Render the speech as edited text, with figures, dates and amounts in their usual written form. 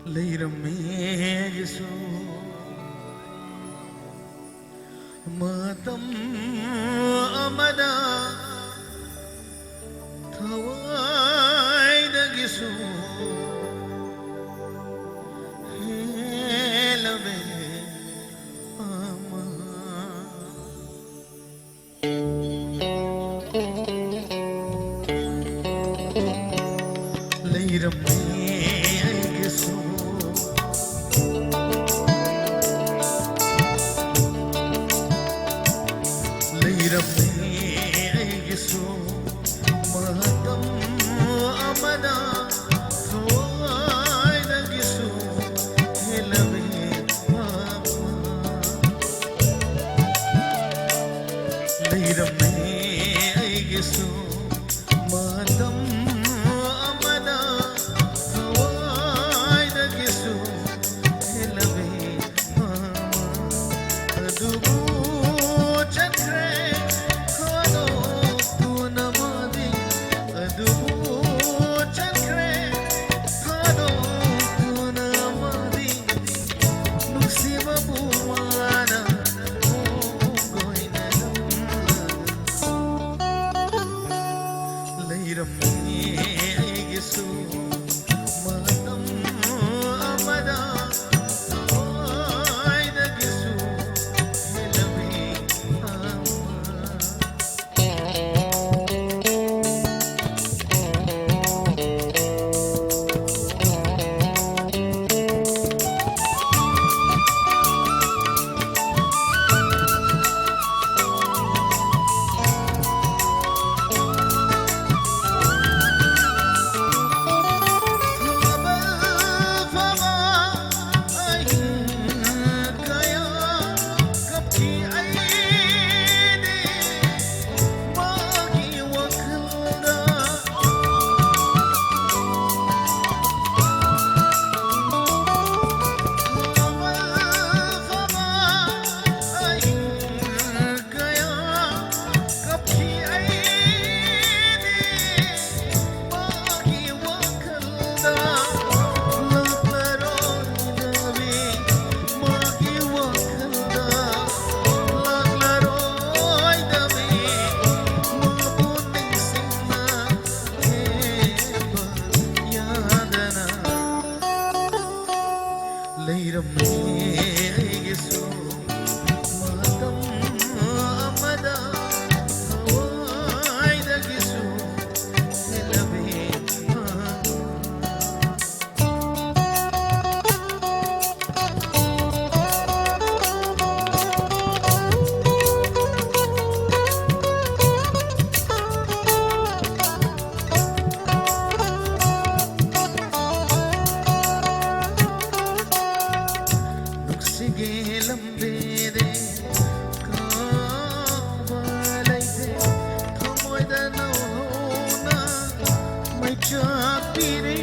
ꯂꯩꯔꯝꯃꯦ ꯑꯩꯒꯤꯁꯨ ꯃꯇꯝ ꯑꯃꯗ ꯊꯋꯥꯏꯗꯒꯤꯁꯨ ꯍꯦꯜꯂꯕꯦ ꯑꯃ ꯂꯩꯔꯝꯃꯦ ꯑꯩꯒꯤꯁꯨ ꯂꯩꯔꯝꯃꯦ ꯑꯩꯒꯤꯁꯨ ꯃꯇꯝ ꯑꯃꯗ ꯊꯋꯥꯏꯗꯒꯤꯁꯨ ꯍꯦꯜꯂꯕꯦ ꯂꯩꯔꯝꯃꯦ ꯑꯩꯒꯤꯁꯨ ꯃꯇꯝ ꯑꯃꯗ ꯊꯋꯥꯏꯗꯒꯤꯁꯨ ꯍꯦꯜꯂꯕꯦ ꯑꯗꯨꯕꯨ ꯆꯠꯈ꯭ꯔꯦ ꯊꯥꯗꯣꯛꯇꯨꯅ ꯃꯥꯗꯤ ꯑꯗꯨꯕꯨ ꯆꯠꯈ꯭ꯔꯦ ꯊꯥꯗꯣꯛꯇꯨꯅ ꯃꯥꯗꯤ ꯅꯨꯡꯁꯤꯕꯕꯨ ꯃꯥꯅ ꯂꯩꯔꯝꯃꯦ ꯑꯩꯒꯤꯁꯨ ꯃꯇꯝ ꯑꯃꯗ ꯊꯋꯥꯏꯗꯒꯤꯁꯨ ꯍꯦꯜꯂꯕꯦ ꯂꯩꯔꯝꯃꯦ ꯑꯩꯒꯤꯁꯨ ꯃꯇꯝ ꯑꯃꯗ ꯊꯋꯥꯏꯗꯒꯤꯁꯨ ꯍꯦꯜꯂꯕꯦ ꯅꯨꯡꯁꯤꯒꯦ ꯂꯝꯕꯤꯗꯤ ꯀꯥꯎꯕ ꯂꯩꯇꯦ ꯊꯃꯣꯏꯗ ꯅꯧꯍꯧꯅ ꯃꯩꯆꯥꯛ ꯄꯤꯔꯤ